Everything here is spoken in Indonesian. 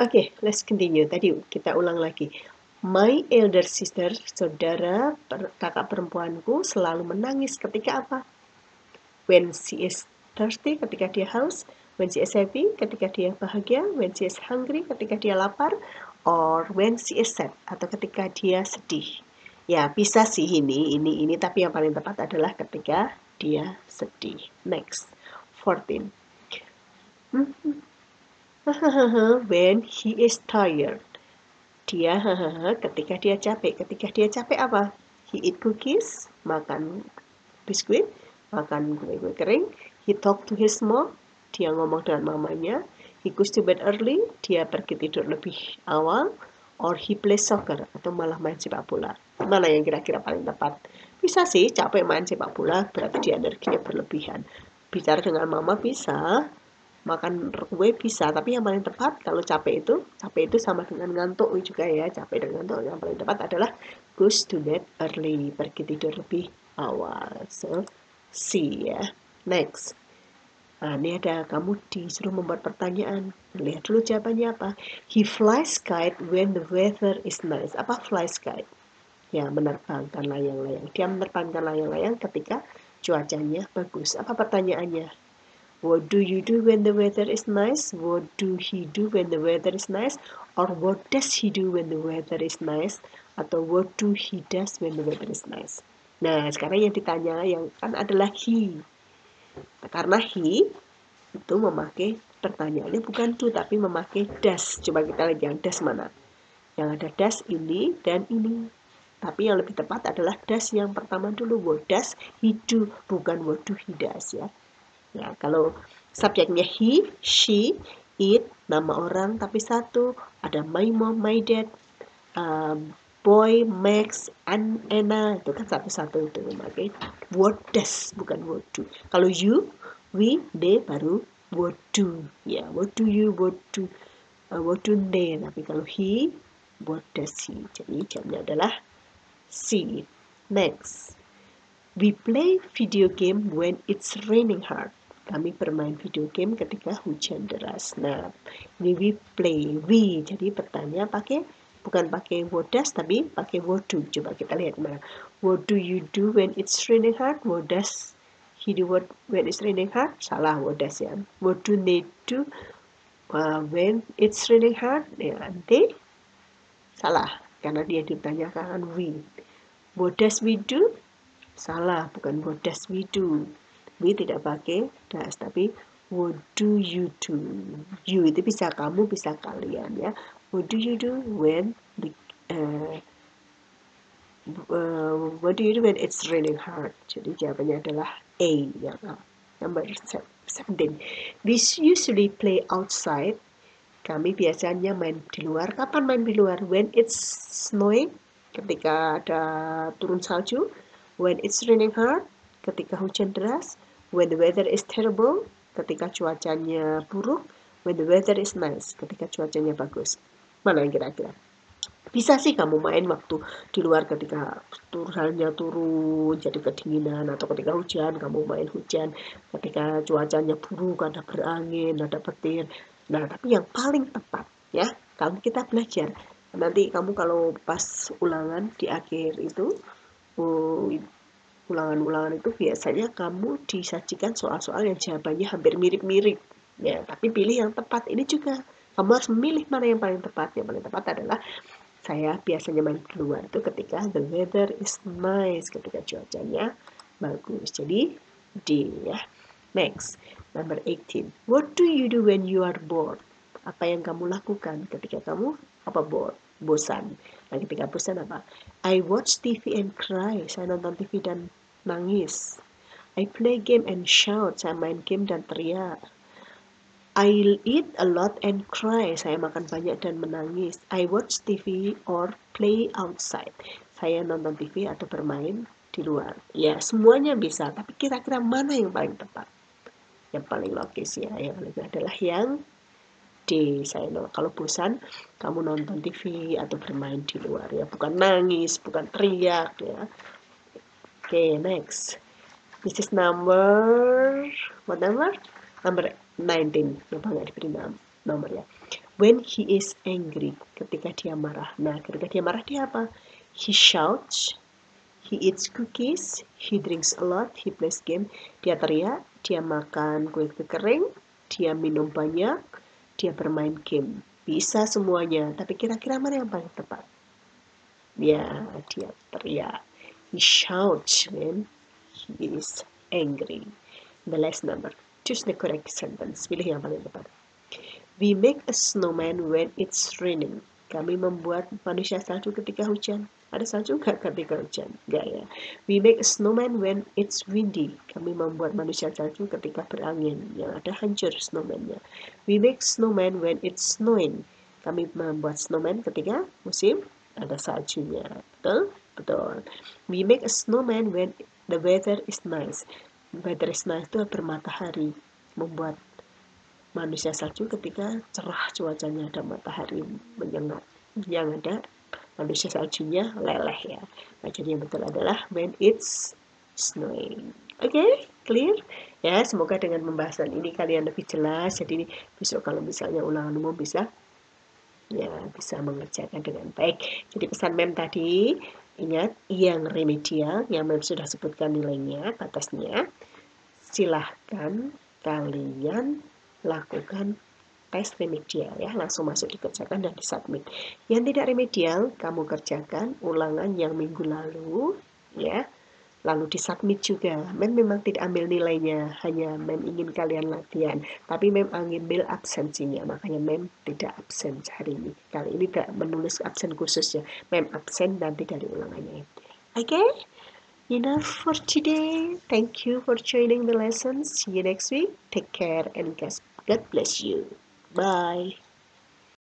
Okay, let's continue. Tadi kita ulang lagi. My elder sister, kakak perempuanku selalu menangis ketika apa? When she is thirsty, ketika dia haus. When she is happy, ketika dia bahagia. When she is hungry, ketika dia lapar. Or when she is sad, atau ketika dia sedih. Ya, bisa sih ini, tapi yang paling tepat adalah ketika dia sedih. Next, 14. When he is tired. Dia ketika dia capek. Ketika dia capek apa? He eat cookies, makan biskuit, makan kue-kue kering. He talk to his mom, dia ngomong dengan mamanya. He goes to bed early, dia pergi tidur lebih awal. Or he plays soccer, atau malah main sepak bola. Mana yang kira-kira paling tepat? Bisa sih capek main sepak bola, berarti dia energinya berlebihan. Bicara dengan mama bisa, makan kue bisa, tapi yang paling tepat kalau capek itu sama dengan ngantuk juga ya. Capek dan ngantuk, yang paling tepat adalah goes to bed early, pergi tidur lebih awal. So C ya. Next, nah ini ada kamu disuruh membuat pertanyaan. Lihat dulu jawabannya apa. He flies kite when the weather is nice. Apa flies kite? Ya, menerbangkan layang-layang. Dia menerbangkan layang-layang ketika cuacanya bagus. Apa pertanyaannya? What do you do when the weather is nice? What do he do when the weather is nice? Or what does he do when the weather is nice? Atau what do he does when the weather is nice? Nah, sekarang yang ditanya yang kan adalah he. Karena he itu memakai pertanyaannya bukan do tapi memakai does. Coba kita lihat yang does mana. Yang ada does ini dan ini. Tapi yang lebih tepat adalah does yang pertama dulu. What does he do? Bukan what do he does ya. Ya, kalau subjeknya he, she, it, nama orang tapi satu, ada my mom, my dad, boy, Max, Anna, itu kan satu-satu itu memakai what does, bukan what do. Kalau you, we, they, baru what do. Ya, what do you, what do they. Tapi kalau he, what does he. Jadi jawabnya adalah C. Next, we play video game when it's raining hard. Kami bermain video game ketika hujan deras. Nah, ini we play, we. Jadi pertanyaan bukan pakai what does, tapi pakai what do. Coba kita lihat mana. What do you do when it's raining hard? What does he do when it's raining hard? Salah, what does ya. What do they do when it's raining hard? Ya, they salah. Karena dia ditanyakan we. What does we do? Salah, bukan what does we do. We tidak pakai does, tapi what do you do? You itu bisa kamu, bisa kalian ya. What do you do when what do you do when it's raining hard? Jadi jawabannya adalah A yang number 17. We usually play outside. Kami biasanya main di luar. Kapan main di luar? When it's snowing, ketika ada turun salju. When it's raining hard, ketika hujan deras. When the weather is terrible, ketika cuacanya buruk. When the weather is nice, ketika cuacanya bagus. Mana yang kira-kira? Bisa sih kamu main waktu di luar ketika saljunya turun, jadi kedinginan. Atau ketika hujan, kamu main hujan. Ketika cuacanya buruk, ada berangin, ada petir. Nah, tapi yang paling tepat ya, kalau kita belajar. Nanti kamu kalau pas ulangan di akhir itu, ulangan-ulangan itu biasanya kamu disajikan soal-soal yang jawabannya hampir mirip-mirip. Ya, tapi pilih yang tepat. Ini juga kamu harus memilih mana yang paling tepat. Yang paling tepat adalah saya biasanya main keluar itu ketika the weather is nice, ketika cuacanya bagus. Jadi D ya. Next, number 18. What do you do when you are bored? Apa yang kamu lakukan ketika kamu bored? Bosan. Nah, ketika bosan apa? I watch TV and cry. Saya nonton TV dan nangis. I play game and shout. Saya main game dan teriak. I eat a lot and cry. Saya makan banyak dan menangis. I watch TV or play outside. Saya nonton TV atau bermain di luar. Ya, semuanya bisa. Tapi kira-kira mana yang paling tepat? Yang paling logis ya. Yang paling adalah yang D. Kalau bosan, kamu nonton TV atau bermain di luar ya. Bukan nangis, bukan teriak ya. Oke, next. This is number, what number? Number 19. Lupa nggak diberi nomor ya. When he is angry, ketika dia marah. Nah, ketika dia marah dia apa? He shouts, he eats cookies, he drinks a lot, he plays game. Dia teriak, dia makan kue-kue kering, dia minum banyak, dia bermain game. Bisa semuanya, tapi kira-kira mana yang paling tepat? Ya, dia teriak. He shouts when he is angry. The last number. Choose the correct sentence. Pilih yang paling tepat. We make a snowman when it's raining. Kami membuat manusia salju ketika hujan. Ada salju nggak ketika hujan? Nggak ya. We make a snowman when it's windy. Kami membuat manusia salju ketika berangin. Yang ada hancur snowman-nya. We make snowman when it's snowing. Kami membuat snowman ketika musim ada saljunya. Betul? Betul. We make a snowman when the weather is nice. Weather is nice itu bermatahari. Membuat manusia salju ketika cerah cuacanya, ada matahari menyengat. Yang ada manusia saljunya leleh ya. Nah, jadi yang betul adalah when it's snowing. Oke, clear? Ya, semoga dengan pembahasan ini kalian lebih jelas. Jadi besok kalau misalnya ulangan umum bisa mengerjakan dengan baik. Jadi pesan Mem tadi, ingat yang remedial yang Mem sudah sebutkan nilainya, batasnya. Silahkan kalian lakukan tes remedial ya, langsung masuk dikerjakan dan disubmit. Yang tidak remedial, kamu kerjakan ulangan yang minggu lalu ya, lalu disubmit juga. Mem memang tidak ambil nilainya, hanya Mem ingin kalian latihan, tapi Mem ambil absensinya, makanya Mem tidak absen hari ini. Kali ini tidak menulis absen khusus ya, Mem absen nanti dari ulangannya. Okay? Enough for today. Thank you for joining the lesson. See you next week. Take care and God bless you. Bye.